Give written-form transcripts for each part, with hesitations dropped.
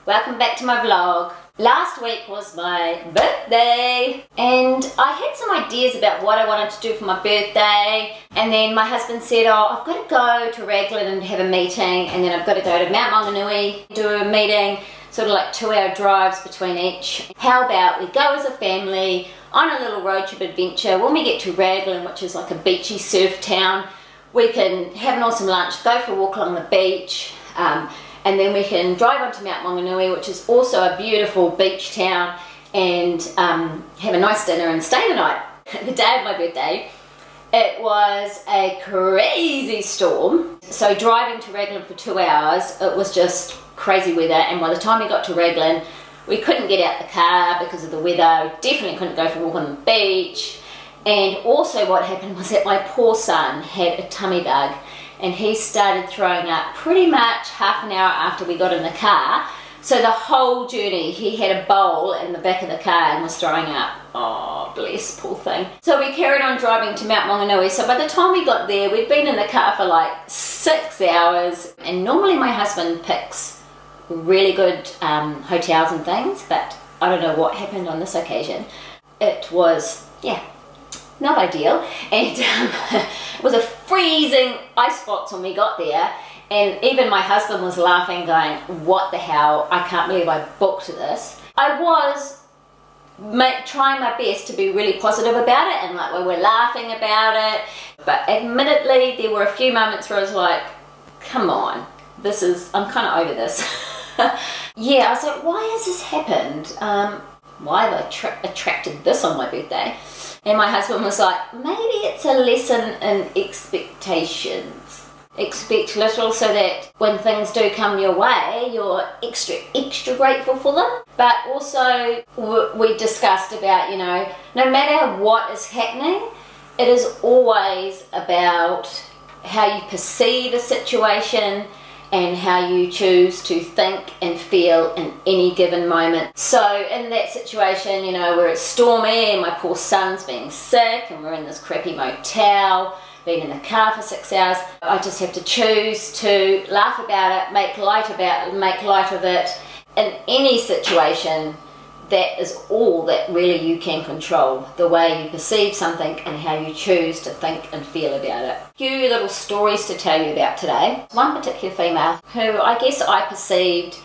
welcome back to my vlog. Last week was my birthday and I had some ideas about what I wanted to do for my birthday, and then my husband said, oh, I've got to go to Raglan and have a meeting, and then I've got to go to Mount Maunganui, do a meeting, sort of like 2-hour drives between each. How about we go as a family on a little road trip adventure. When we get to Raglan, which is like a beachy surf town, we can have an awesome lunch, go for a walk along the beach, and then we can drive on to Mount Maunganui, which is also a beautiful beach town, and have a nice dinner and stay the night. The day of my birthday, it was a crazy storm. So driving to Raglan for 2 hours, it was just crazy weather, and by the time we got to Raglan, we couldn't get out the car because of the weather. We definitely couldn't go for a walk on the beach. And also what happened was that my poor son had a tummy bug, and he started throwing up pretty much half an hour after we got in the car. So the whole journey he had a bowl in the back of the car and was throwing up. Oh, bless, poor thing. So we carried on driving to Mount Maunganui. So by the time we got there, we'd been in the car for like 6 hours, and normally my husband picks really good hotels and things, but I don't know what happened on this occasion. It was, yeah, not ideal, and it was a freezing ice box when we got there, and even my husband was laughing, going, what the hell, I can't believe I booked this. I was trying my best to be really positive about it, and like we were laughing about it, but admittedly there were a few moments where I was like, come on, I'm kind of over this. Yeah, I was like, why has this happened? Why have I attracted this on my birthday? And my husband was like, maybe it's a lesson in expectations. Expect little so that when things do come your way, you're extra grateful for them. But also we discussed about, you know, no matter what is happening, it is always about how you perceive a situation and how you choose to think and feel in any given moment. So in that situation, you know, where it's stormy and my poor son's being sick and we're in this crappy motel, been in the car for 6 hours, I just have to choose to laugh about it, make light of it. In any situation, that is all that really you can control, the way you perceive something and how you choose to think and feel about it. A few little stories to tell you about today. One particular female who I guess I perceived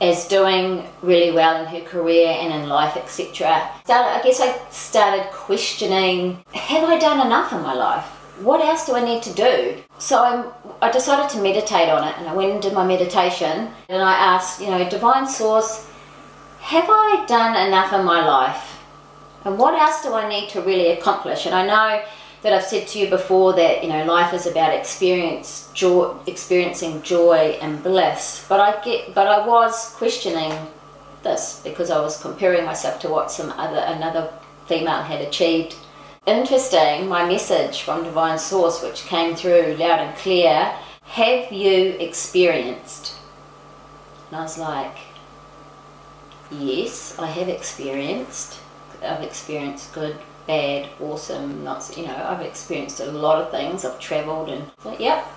as doing really well in her career and in life, etc. I guess I started questioning, have I done enough in my life? What else do I need to do? So I decided to meditate on it, and I went and did my meditation, and I asked, you know, Divine Source, have I done enough in my life? And what else do I need to really accomplish? And I know that I've said to you before that, you know, life is about experiencing joy and bliss. But I was questioning this because I was comparing myself to what another female had achieved. Interesting, my message from Divine Source, which came through loud and clear, have you experienced? And I was like, yes, I have experienced. I've experienced good, bad, awesome, not, you know, I've experienced a lot of things. I've travelled and so, yep,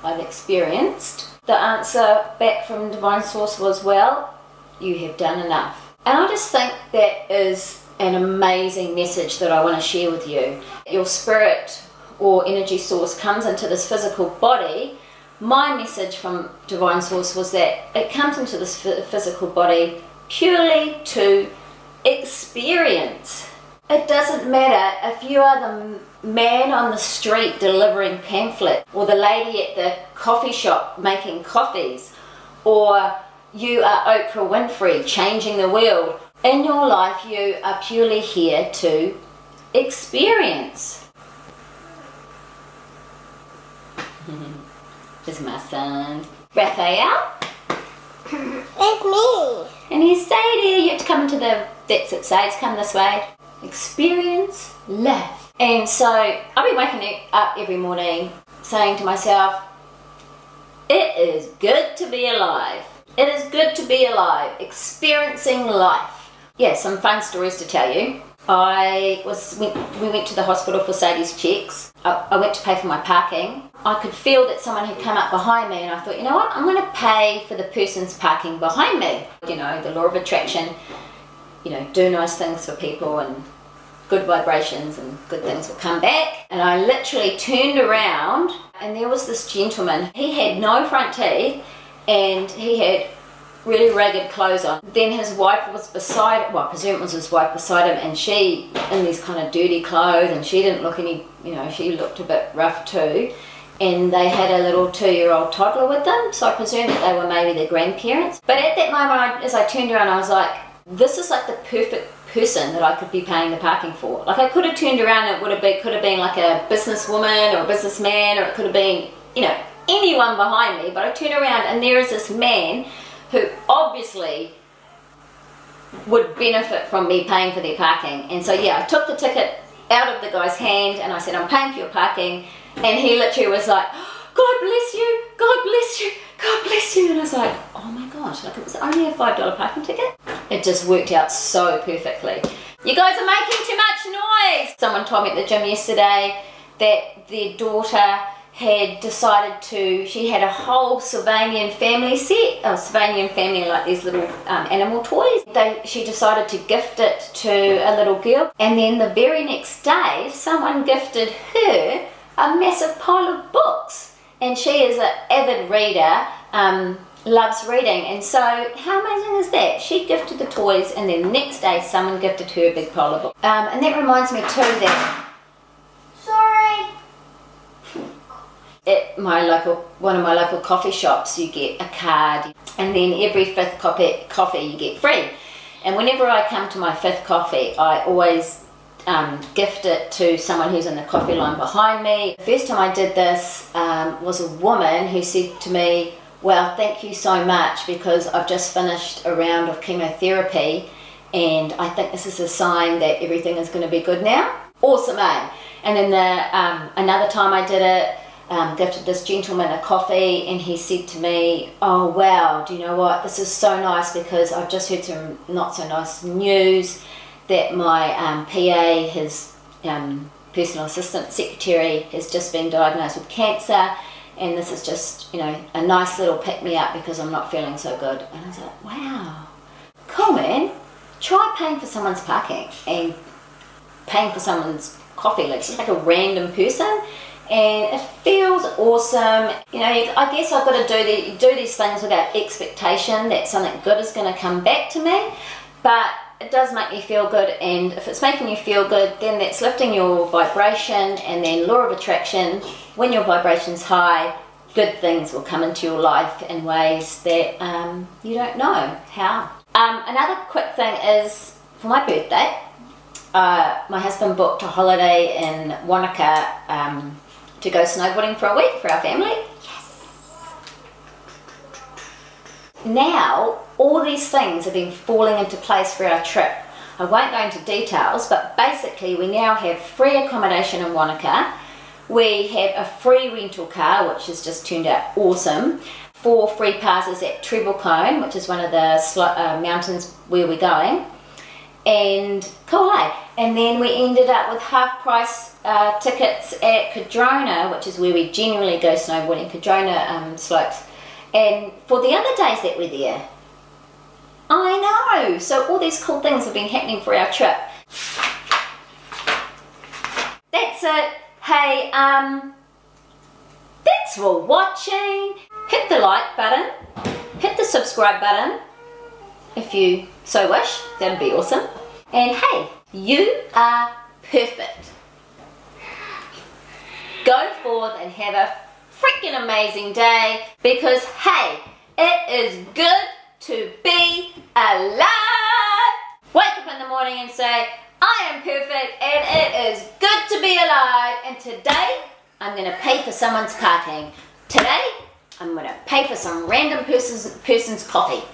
I've experienced. The answer back from Divine Source was, well, you have done enough. And I just think that is an amazing message that I want to share with you. Your spirit or energy source comes into this physical body. My message from Divine Source was that it comes into this physical body purely to experience. It doesn't matter if you are the man on the street delivering pamphlets, or the lady at the coffee shop making coffees, or you are Oprah Winfrey changing the world. In your life, you are purely here to experience. This is my son, Raphael. It's me. And he's saying here, you have to come into that's it, say, come this way. Experience life. And so I'll be waking up every morning saying to myself, it is good to be alive. It is good to be alive, experiencing life. Yeah, some fun stories to tell you. We went to the hospital for Sadie's checks. I went to pay for my parking. I could feel that someone had come up behind me, and I thought, you know what, I'm going to pay for the person's parking behind me. You know, the law of attraction, you know, do nice things for people and good vibrations and good things will come back. And I literally turned around and there was this gentleman. He had no front teeth and he had really ragged clothes on. Then his wife was beside, well, I presume it was his wife beside him, and she in these kind of dirty clothes, and she didn't look any, you know, she looked a bit rough too. And they had a little 2-year-old toddler with them, so I presume that they were maybe their grandparents. But at that moment, as I turned around, I was like, this is like the perfect person that I could be paying the parking for. Like, I could have turned around and it could have been like a businesswoman or a businessman, or it could have been, you know, anyone behind me. But I turned around and there is this man who obviously would benefit from me paying for their parking. And so yeah, I took the ticket out of the guy's hand and I said, I'm paying for your parking. And he literally was like, God bless you, God bless you, God bless you. And I was like, oh my gosh, like, it was only a $5 parking ticket. It just worked out so perfectly. You guys are making too much noise. Someone told me at the gym yesterday that their daughter had decided to, she had a whole Sylvanian family set, Sylvanian family, like these little animal toys. She decided to gift it to a little girl, and then the very next day someone gifted her a massive pile of books, and she is an avid reader, loves reading. And so how amazing is that? She gifted the toys and then the next day someone gifted her a big pile of books. And that reminds me too that at one of my local coffee shops, you get a card, and then every 5th coffee you get free. And whenever I come to my 5th coffee, I always gift it to someone who's in the coffee line behind me. The first time I did this was a woman who said to me, well, thank you so much, because I've just finished a round of chemotherapy and I think this is a sign that everything is going to be good now. Awesome, eh? And then another time I did it, gifted this gentleman a coffee, and he said to me, oh wow, do you know what, this is so nice because I've just heard some not so nice news that my PA, his personal assistant secretary, has just been diagnosed with cancer, and this is just, you know, a nice little pick-me-up because I'm not feeling so good. And I was like, wow, cool, man. Try paying for someone's parking and paying for someone's coffee, like just like a random person. And it feels awesome. You know, I guess I've got to do these things without expectation that something good is going to come back to me, but it does make me feel good. And if it's making you feel good, then that's lifting your vibration, and then law of attraction, when your vibration's high, good things will come into your life in ways that you don't know how. Another quick thing is, for my birthday, my husband booked a holiday in Wanaka to go snowboarding for a week for our family. Yes. Now, all these things have been falling into place for our trip. I won't go into details, but basically we now have free accommodation in Wanaka. We have a free rental car, which has just turned out awesome. 4 free passes at Treble Cone, which is one of the mountains where we're going. And cool, eh? And then we ended up with half-price tickets at Cadrona, which is where we generally go snowboarding, Cadrona slopes. And for the other days that we're there, I know! So all these cool things have been happening for our trip. That's it. Hey, thanks for watching. Hit the like button, hit the subscribe button if you so wish, that'd be awesome. And hey, you are perfect. Go forth and have a freaking amazing day, because hey, it is good to be alive. Wake up in the morning and say, I am perfect and it is good to be alive, and today I'm going to pay for someone's parking. Today I'm going to pay for some random person's coffee.